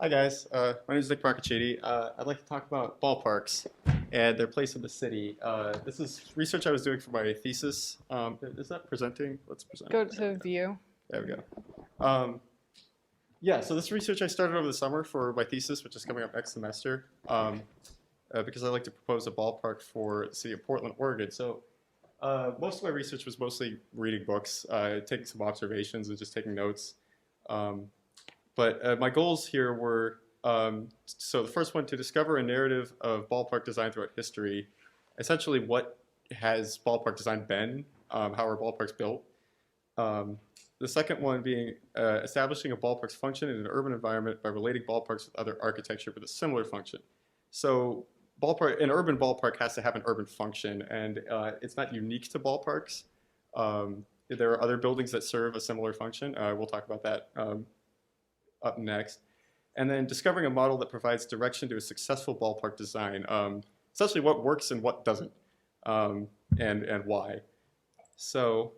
Hi guys, my name is Nick Procaccini. I'd like to talk about ballparks and their place in the city. This is research I was doing for my thesis. Is that presenting? Let's present it. Go There to we go. view. There we go. Yeah, so this research I started over the summer for my thesis, which is coming up next semester, because I like to propose a ballpark for the city of Portland, Oregon. So most of my research was mostly reading books, taking some observations, and just taking notes. Um, but my goals here were so the first one, to discover a narrative of ballpark design throughout history. Essentially, what has ballpark design been? How are ballparks built? The second one being establishing a ballpark's function in an urban environment by relating ballparks with other architecture with a similar function. So an urban ballpark has to have an urban function, and it's not unique to ballparks. There are other buildings that serve a similar function. We'll talk about that up next. And then discovering a model that provides direction to a successful ballpark design, essentially what works and what doesn't, and why. So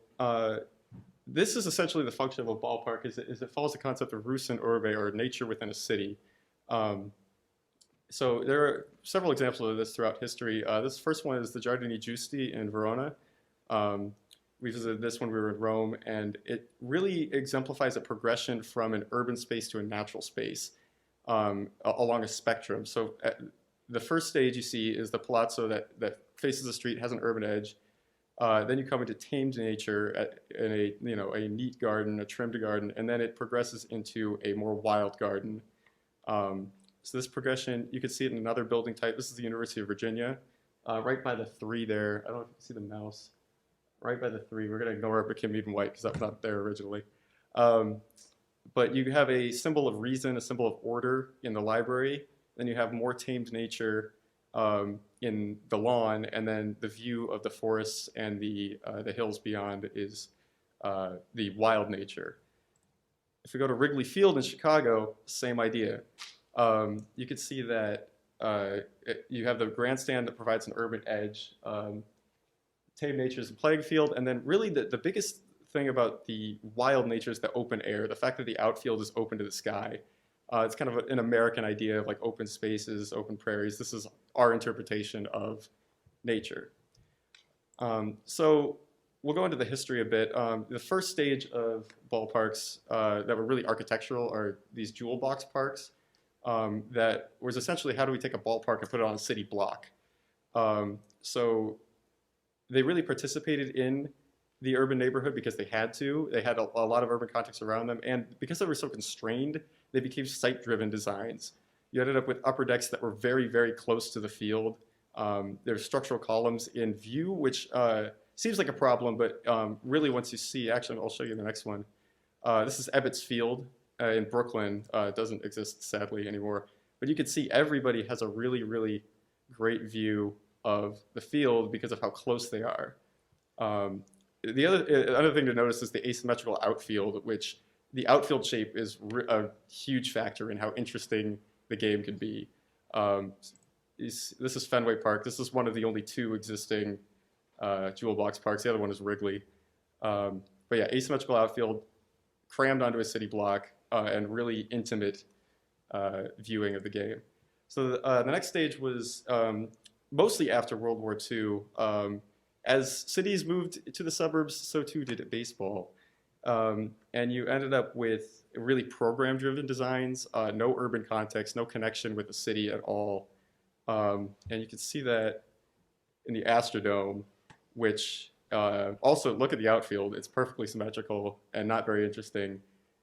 this is essentially the function of a ballpark, is it follows the concept of rus in urbe, or nature within a city. Um, so there are several examples of this throughout history. This first one is the Giardini Giusti in Verona. Um, we visited this when we were in Rome, and it really exemplifies a progression from an urban space to a natural space along a spectrum. So the first stage you see is the palazzo that faces the street, has an urban edge. Then you come into tamed nature in a neat garden, a trimmed garden, and then it progresses into a more wild garden. So this progression, you can see it in another building type. This is the University of Virginia, right by the three there. I don't know if you can see the mouse. Right by the three. We're going to ignore it, but Kim Even White, because that's not there originally. Um, but you have a symbol of reason, a symbol of order in the library. Then you have more tamed nature in the lawn, and then the view of the forests and the hills beyond is the wild nature. If we go to Wrigley Field in Chicago, same idea. You can see that you have the grandstand that provides an urban edge. Tame nature is a playing field, and then really the biggest thing about the wild nature is the open air, the fact that the outfield is open to the sky. It's kind of an American idea of like open spaces, open prairies. This is our interpretation of nature. So we'll go into the history a bit. The first stage of ballparks that were really architectural are these jewel box parks. That was essentially, how do we take a ballpark and put it on a city block? So they really participated in the urban neighborhood because they had to. They had a lot of urban context around them, and because they were so constrained, they became site-driven designs. You ended up with upper decks that were very, very close to the field. There's structural columns in view, which seems like a problem, but really once you see, actually I'll show you the next one. This is Evitts Field in Brooklyn. It doesn't exist sadly anymore, but you can see everybody has a really, really great view of the field because of how close they are. The other thing to notice is the asymmetrical outfield, which the outfield shape is a huge factor in how interesting the game can be. This is Fenway Park. This is one of the only two existing jewel box parks. The other one is Wrigley. But yeah, asymmetrical outfield crammed onto a city block and really intimate viewing of the game. So the next stage was mostly after World War II. As cities moved to the suburbs, so too did baseball. And you ended up with really program-driven designs, no urban context, no connection with the city at all. And you can see that in the Astrodome, which also, look at the outfield. It's perfectly symmetrical and not very interesting.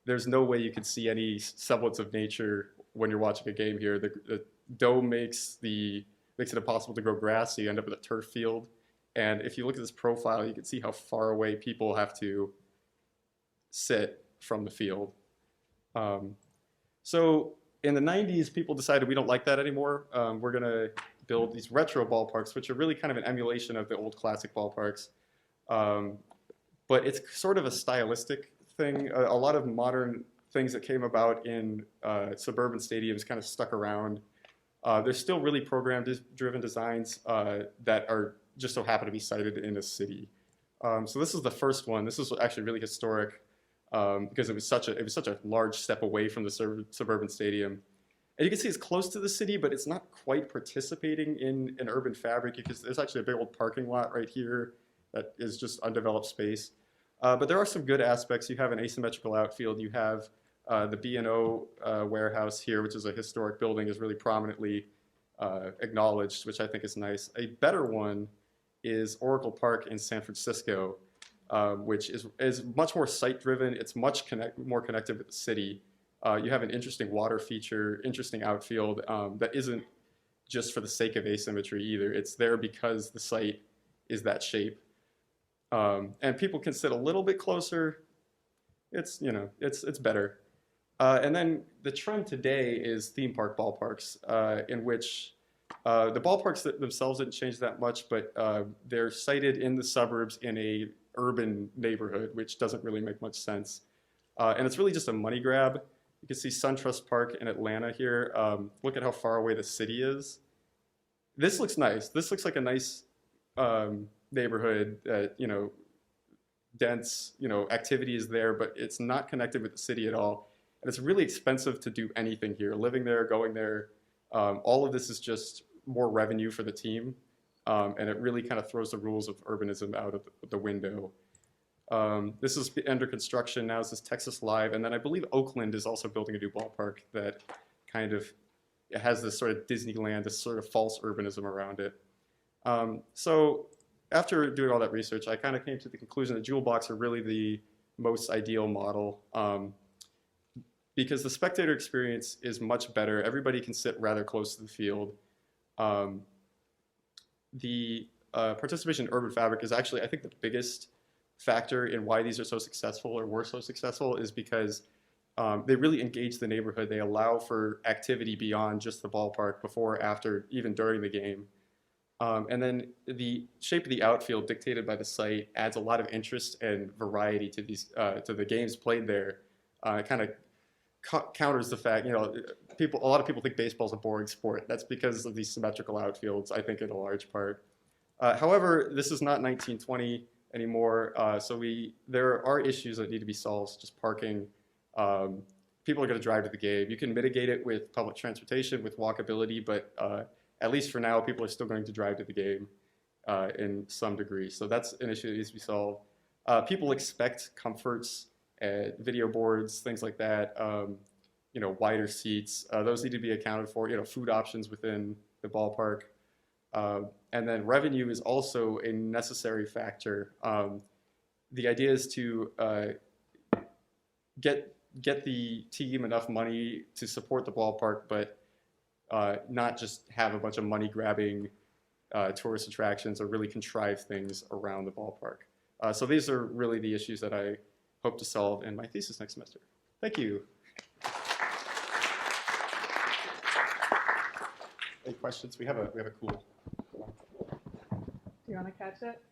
There's no way you could see any semblance of nature when you're watching a game here. The dome makes it impossible to grow grass, so you end up with a turf field. And if you look at this profile, you can see how far away people have to sit from the field. So in the 90s, people decided we don't like that anymore. We're going to build these retro ballparks, which are really kind of an emulation of the old classic ballparks. But it's sort of a stylistic thing. A lot of modern things that came about in suburban stadiums kind of stuck around. There's still really program-driven designs that are just so happen to be sited in a city. So this is the first one. This is actually really historic because it was such a large step away from the suburban stadium. And you can see it's close to the city, but it's not quite participating in an urban fabric because there's actually a big old parking lot right here that is just undeveloped space. But there are some good aspects. You have an asymmetrical outfield. You have the B&O warehouse here, which is a historic building, is really prominently acknowledged, which I think is nice. A better one is Oracle Park in San Francisco, which is much more site-driven. It's much more connected with the city. You have an interesting water feature, interesting outfield that isn't just for the sake of asymmetry either. It's there because the site is that shape. And people can sit a little bit closer. It's better. And then the trend today is theme park ballparks, in which the ballparks themselves didn't change that much, but they're sited in the suburbs in a urban neighborhood, which doesn't really make much sense. And it's really just a money grab. You can see SunTrust Park in Atlanta here. Look at how far away the city is. This looks nice. This looks like a nice neighborhood that, dense, activity is there, but it's not connected with the city at all. And it's really expensive to do anything here. Living there, going there, all of this is just more revenue for the team. And it really kind of throws the rules of urbanism out of the window. This is under construction now. This is Texas Live. And then I believe Oakland is also building a new ballpark that kind of has this sort of Disneyland, this sort of false urbanism around it. So after doing all that research, I kind of came to the conclusion that jewel blocks are really the most ideal model because the spectator experience is much better. Everybody can sit rather close to the field. The participation in urban fabric is actually, I think, the biggest factor in why these are so successful or were so successful is because they really engage the neighborhood. They allow for activity beyond just the ballpark before, after, even during the game. And then the shape of the outfield dictated by the site adds a lot of interest and variety to these to the games played there. It kind of counters the fact, a lot of people think baseball's a boring sport. That's because of these symmetrical outfields, I think, in a large part. However, this is not 1920 anymore, so there are issues that need to be solved, such as parking. People are going to drive to the game. You can mitigate it with public transportation, with walkability, but at least for now, people are still going to drive to the game in some degree. So that's an issue that needs to be solved. People expect comforts, video boards, things like that, wider seats. Those need to be accounted for, food options within the ballpark. And then revenue is also a necessary factor. The idea is to get the team enough money to support the ballpark, but not just have a bunch of money-grabbing tourist attractions or really contrived things around the ballpark. So these are really the issues that I hope to solve in my thesis next semester. Thank you. Any questions? We have a cool. Do you want to catch it?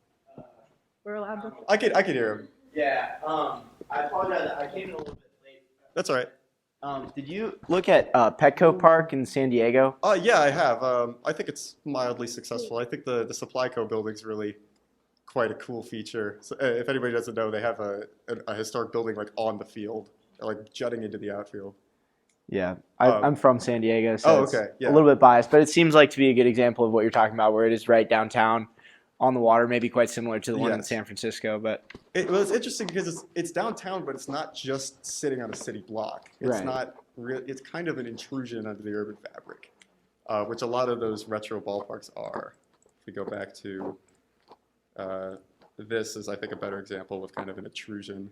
We're allowed to. I could hear him. Yeah. I apologize. I came in a little bit late. That's all right. Did you look at Petco Park in San Diego? Yeah, I have. I think it's mildly successful. I think the Supply Co. building's really quite a cool feature. So, if anybody doesn't know, they have a historic building like on the field, like jutting into the outfield. Yeah, I'm from San Diego, so okay. Yeah. a little bit biased, but it seems like to be a good example of what you're talking about, where it is right downtown on the water, maybe quite similar to the one in San Francisco. But it's interesting because it's downtown, but it's not just sitting on a city block. It's not really. It's kind of an intrusion onto the urban fabric, which a lot of those retro ballparks are. If we go back to this is, I think, a better example of kind of an intrusion.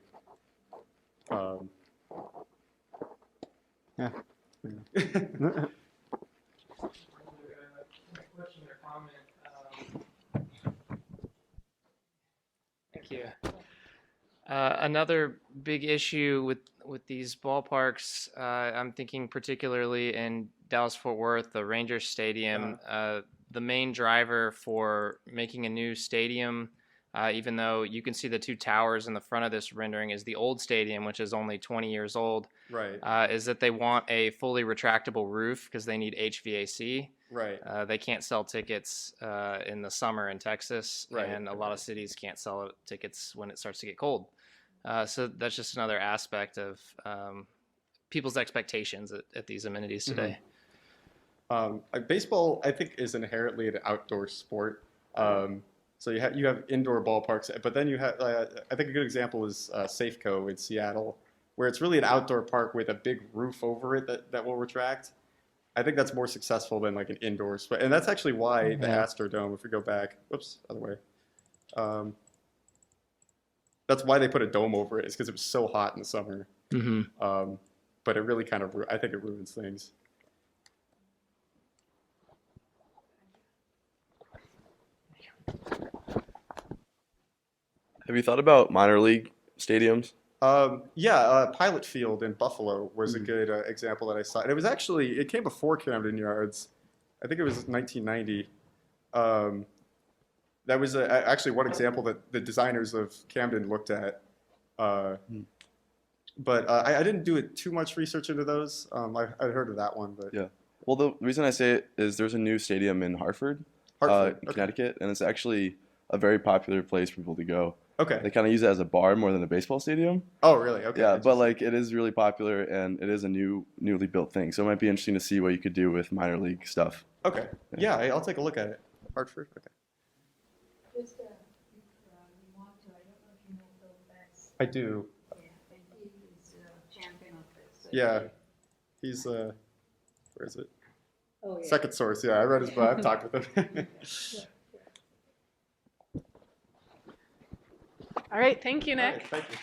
Yeah. Question or comment? Thank you. Another big issue with these ballparks, I'm thinking particularly in Dallas-Fort Worth, the Rangers Stadium. The main driver for making a new stadium, even though you can see the two towers in the front of this rendering, is the old stadium, which is only 20 years old. Right. Is that they want a fully retractable roof because they need HVAC. Right. They can't sell tickets in the summer in Texas, and a lot of cities can't sell tickets when it starts to get cold. So that's just another aspect of people's expectations at these amenities today. Baseball, I think, is inherently an outdoor sport. So you have indoor ballparks, but then you have I think a good example is Safeco in Seattle, where it's really an outdoor park with a big roof over it that will retract. I think that's more successful than like an indoor sport, and that's actually why the Yeah. Astrodome, if we go back, whoops, other way. That's why they put a dome over it, is because it was so hot in the summer. Mm-hmm. But it really kind of, I think it ruins things. Have you thought about minor league stadiums? Pilot Field in Buffalo was a good example that I saw. And it came before Camden Yards. I think it was 1990. That was actually one example that the designers of Camden looked at. But I didn't do too much research into those. I'd heard of that one, but Yeah. Well, the reason I say it is there's a new stadium in Hartford, Hartford, in okay. Connecticut, and it's actually a very popular place for people to go. Okay. They kind of use it as a bar more than a baseball stadium. Oh, really? Okay. Yeah, but like it is really popular and it is a newly built thing. So it might be interesting to see what you could do with minor league stuff. Okay. Yeah, I'll take a look at it. Hartford. Okay. Just, if you want to, I don't know if you know Bill Betts. I do. Yeah, and he is a champion of this. So Yeah. He's where is it? Oh, yeah. Second Source. Yeah, I read his book. I've talked with him. All right, thank you, All right, Nick. thank you.